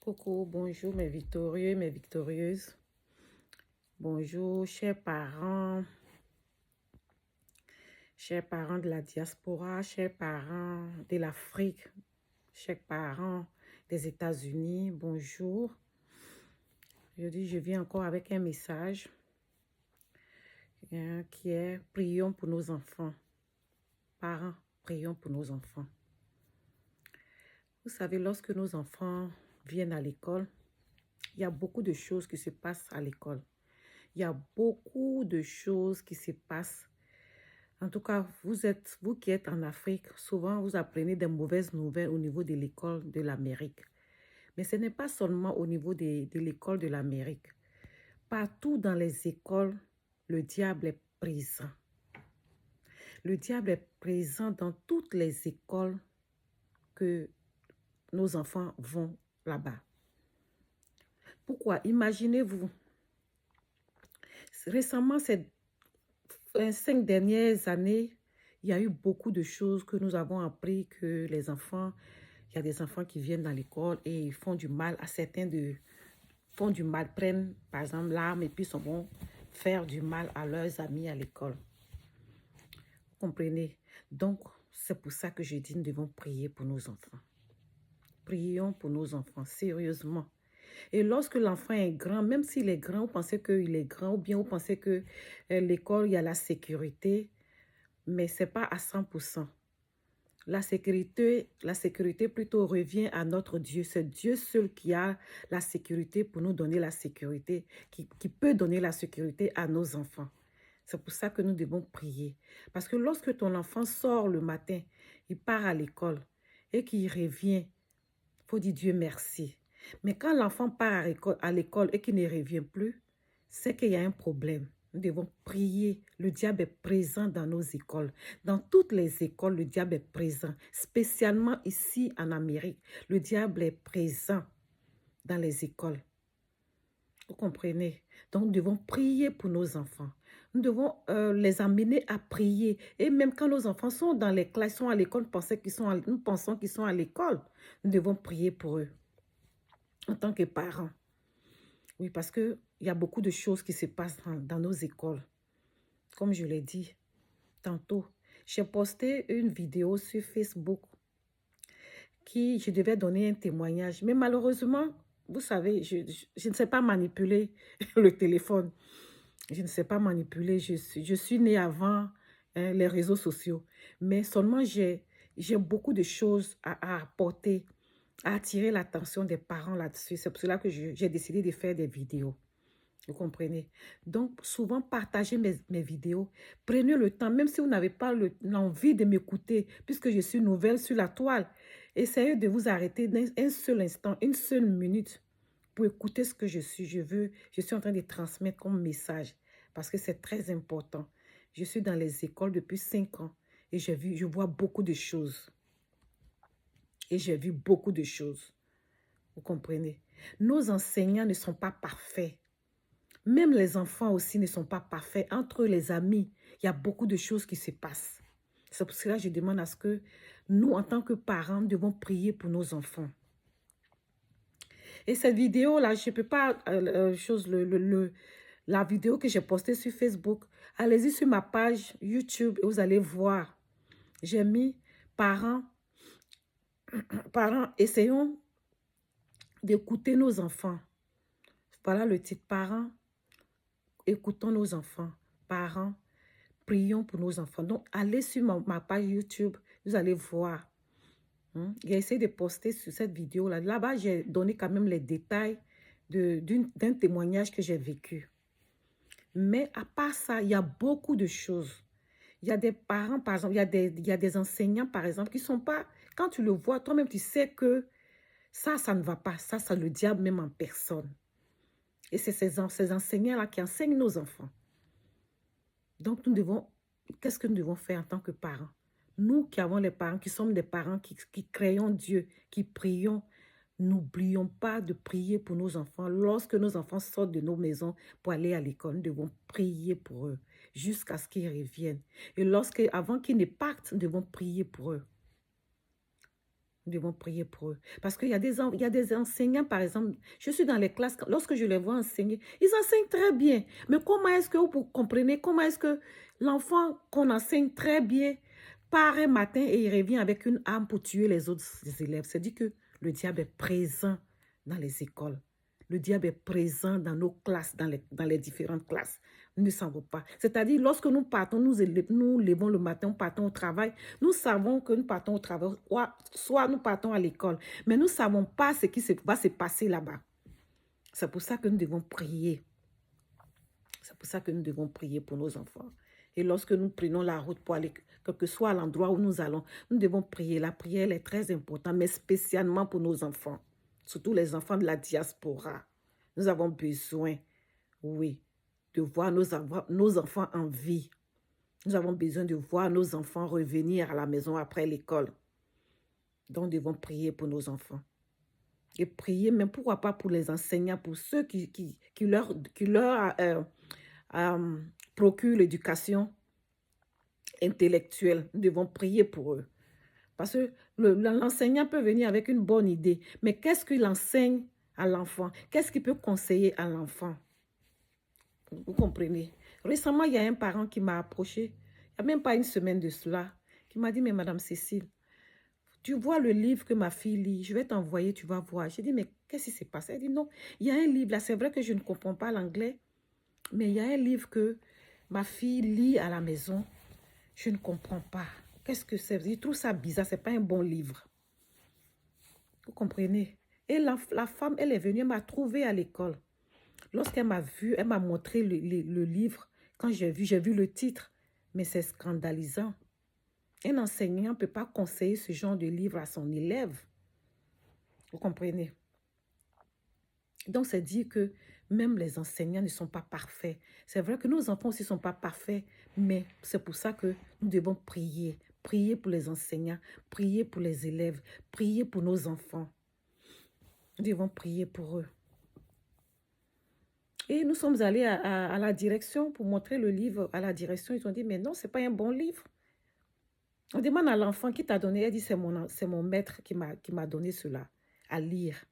Coucou, bonjour mes victorieux, mes victorieuses. Bonjour, chers parents de la diaspora, chers parents de l'Afrique, chers parents des États-Unis. Bonjour. Aujourd'hui, je viens encore avec un message qui est prions pour nos enfants. Parents, prions pour nos enfants. Vous savez, lorsque nos enfants viennent à l'école, il y a beaucoup de choses qui se passent à l'école. Il y a beaucoup de choses qui se passent. En tout cas, vous qui êtes en Afrique, souvent vous apprenez des mauvaises nouvelles au niveau de l'école de l'Amérique. Mais ce n'est pas seulement au niveau de l'école de l'Amérique. Partout dans les écoles, le diable est présent. Le diable est présent dans toutes les écoles que nos enfants vont là-bas. Pourquoi? Imaginez-vous, récemment, ces 5 dernières années, il y a eu beaucoup de choses que nous avons appris que les enfants, il y a des enfants qui viennent dans l'école et ils font du mal à certains font du mal, prennent par exemple l'arme et puis vont faire du mal à leurs amis à l'école. Vous comprenez? Donc, c'est pour ça que je dis nous devons prier pour nos enfants. Prions pour nos enfants, sérieusement. Et lorsque l'enfant est grand, même s'il est grand, vous pensez qu'il est grand, ou bien vous pensez que l'école, il y a la sécurité, mais ce n'est pas à 100%. La sécurité plutôt revient à notre Dieu. C'est Dieu seul qui a la sécurité pour nous donner la sécurité, qui peut donner la sécurité à nos enfants. C'est pour ça que nous devons prier. Parce que lorsque ton enfant sort le matin, il part à l'école et qu'il revient, il faut dire Dieu merci. Mais quand l'enfant part à l'école et qu'il ne revient plus, c'est qu'il y a un problème. Nous devons prier. Le diable est présent dans nos écoles. Dans toutes les écoles, le diable est présent. Spécialement ici en Amérique, le diable est présent dans les écoles. Vous comprenez? Donc, nous devons prier pour nos enfants. Nous devons les amener à prier. Et même quand nos enfants sont dans les classes, sont à l'école, nous pensons qu'ils sont à l'école. Nous devons prier pour eux en tant que parents. Oui, parce qu'il y a beaucoup de choses qui se passent dans nos écoles. Comme je l'ai dit tantôt, j'ai posté une vidéo sur Facebook je devais donner un témoignage. Mais malheureusement, vous savez, je ne sais pas manipuler le téléphone. Je ne sais pas manipuler. Je suis née avant les réseaux sociaux. Mais seulement, j'ai beaucoup de choses à apporter, à attirer l'attention des parents là-dessus. C'est pour cela que j'ai décidé de faire des vidéos. Vous comprenez? Donc, souvent, partagez mes vidéos. Prenez le temps, même si vous n'avez pas l'envie de m'écouter, puisque je suis nouvelle sur la toile. Essayez de vous arrêter un seul instant, une seule minute pour écouter ce que je suis. Je suis en train de transmettre comme message parce que c'est très important. Je suis dans les écoles depuis 5 ans et je vois beaucoup de choses. Et j'ai vu beaucoup de choses. Vous comprenez? Nos enseignants ne sont pas parfaits. Même les enfants aussi ne sont pas parfaits. Entre les amis, il y a beaucoup de choses qui se passent. C'est pour cela que je demande à ce que nous, en tant que parents, devons prier pour nos enfants. Et cette vidéo-là, je ne peux pas... la vidéo que j'ai postée sur Facebook, allez-y sur ma page YouTube et vous allez voir. J'ai mis parents, essayons d'écouter nos enfants. Voilà le titre, parents. Écoutons nos enfants. Parents, prions pour nos enfants. Donc, allez sur ma page YouTube, vous allez voir. J'ai essayé de poster sur cette vidéo-là. Là-bas, j'ai donné quand même les détails d'un témoignage que j'ai vécu. Mais à part ça, il y a beaucoup de choses. Il y a des parents, par exemple, il y a des enseignants, par exemple, qui ne sont pas... Quand tu le vois, toi-même, tu sais que ça ne va pas. Ça, c'est le diable même en personne. Et c'est ces enseignants-là qui enseignent nos enfants. Donc, qu'est-ce que nous devons faire en tant que parents? Nous qui avons les parents, qui sommes des parents, qui créons Dieu, qui prions, n'oublions pas de prier pour nos enfants. Lorsque nos enfants sortent de nos maisons pour aller à l'école, nous devons prier pour eux jusqu'à ce qu'ils reviennent. Et avant qu'ils ne partent, nous devons prier pour eux. Nous devons prier pour eux. Parce qu'il y a il y a des enseignants, par exemple, je suis dans les classes, lorsque je les vois enseigner, ils enseignent très bien. Mais comment est-ce que vous comprenez, comment est-ce que l'enfant qu'on enseigne très bien part un matin et il revient avec une arme pour tuer les autres élèves? C'est-à-dire que le diable est présent dans les écoles. Le diable est présent dans nos classes, dans les différentes classes. Nous ne savons pas. C'est-à-dire, lorsque nous partons, nous levons le matin, nous partons au travail, nous savons que nous partons au travail, soit nous partons à l'école, mais nous ne savons pas ce qui va se passer là-bas. C'est pour ça que nous devons prier. C'est pour ça que nous devons prier pour nos enfants. Et lorsque nous prenons la route pour aller, quel que soit l'endroit où nous allons, nous devons prier. La prière est très importante, mais spécialement pour nos enfants. Surtout les enfants de la diaspora. Nous avons besoin, oui, de voir nos enfants en vie. Nous avons besoin de voir nos enfants revenir à la maison après l'école. Donc, nous devons prier pour nos enfants. Et prier, même pourquoi pas pour les enseignants, pour ceux qui leur procurent l'éducation intellectuelle. Nous devons prier pour eux. Parce que l'enseignant peut venir avec une bonne idée, mais qu'est-ce qu'il enseigne à l'enfant? Qu'est-ce qu'il peut conseiller à l'enfant? Vous comprenez? Récemment, il y a un parent qui m'a approché, il n'y a même pas une semaine de cela, qui m'a dit, mais Madame Cécile, tu vois le livre que ma fille lit, je vais t'envoyer, tu vas voir. J'ai dit, mais qu'est-ce qui s'est passé? Elle dit, non, il y a un livre là, c'est vrai que je ne comprends pas l'anglais, mais il y a un livre que ma fille lit à la maison, je ne comprends pas. Qu'est-ce que c'est? Je trouve ça bizarre, ce n'est pas un bon livre. Vous comprenez? Et la femme, elle est venue, elle m'a trouvée à l'école. Lorsqu'elle m'a vu, elle m'a montré le livre. Quand j'ai vu le titre, mais c'est scandalisant. Un enseignant ne peut pas conseiller ce genre de livre à son élève. Vous comprenez? Donc, c'est dire que même les enseignants ne sont pas parfaits. C'est vrai que nos enfants aussi ne sont pas parfaits, mais c'est pour ça que nous devons prier. Prier pour les enseignants, prier pour les élèves, prier pour nos enfants. Nous devons prier pour eux. Et nous sommes allés à la direction pour montrer le livre à la direction. Ils ont dit, mais non, ce n'est pas un bon livre. On demande à l'enfant qui t'a donné, elle dit, c'est mon maître qui m'a donné cela à lire.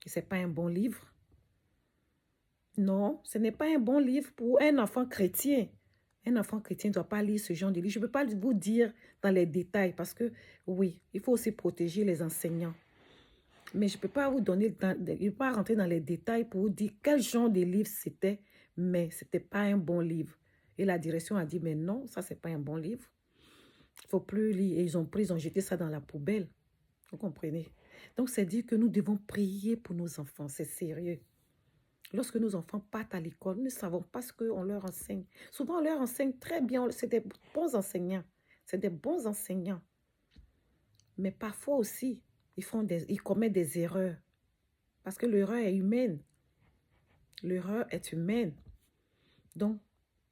Ce n'est pas un bon livre. Non, ce n'est pas un bon livre pour un enfant chrétien. Un enfant chrétien ne doit pas lire ce genre de livre. Je ne peux pas vous dire dans les détails parce que, oui, il faut aussi protéger les enseignants. Mais je ne peux pas vous donner, je ne peux pas rentrer dans les détails pour vous dire quel genre de livre c'était, mais ce n'était pas un bon livre. Et la direction a dit, mais non, ça, ce n'est pas un bon livre. Il ne faut plus lire. Et ils ont jeté ça dans la poubelle. Vous comprenez? Donc, c'est dire que nous devons prier pour nos enfants. C'est sérieux. Lorsque nos enfants partent à l'école, nous ne savons pas ce qu'on leur enseigne. Souvent, on leur enseigne très bien. C'est des bons enseignants. C'est des bons enseignants. Mais parfois aussi, ils commettent des erreurs. Parce que l'erreur est humaine. L'erreur est humaine. Donc,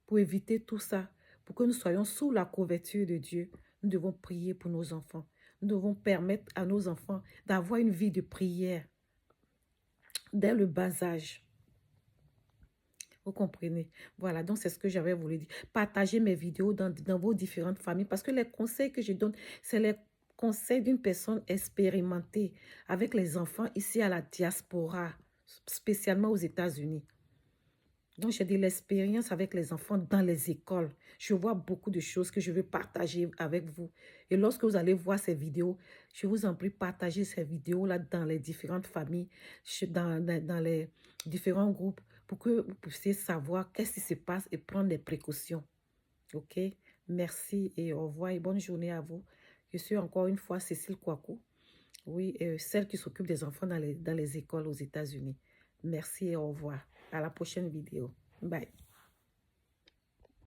pour éviter tout ça, pour que nous soyons sous la couverture de Dieu, nous devons prier pour nos enfants. Nous devons permettre à nos enfants d'avoir une vie de prière dès le bas âge. Vous comprenez? Voilà, donc c'est ce que j'avais voulu dire. Partagez mes vidéos dans vos différentes familles parce que les conseils que je donne, c'est les conseils d'une personne expérimentée avec les enfants ici à la diaspora, spécialement aux États-Unis. Donc, j'ai de l'expérience avec les enfants dans les écoles. Je vois beaucoup de choses que je veux partager avec vous. Et lorsque vous allez voir ces vidéos, je vous en prie, partagez ces vidéos-là dans les différentes familles, dans les différents groupes, pour que vous puissiez savoir qu'est-ce qui se passe et prendre des précautions. OK? Merci et au revoir et bonne journée à vous. Je suis encore une fois Cécile Kouakou. Oui, celle qui s'occupe des enfants dans les écoles aux États-Unis. Merci et au revoir. À la prochaine vidéo. Bye.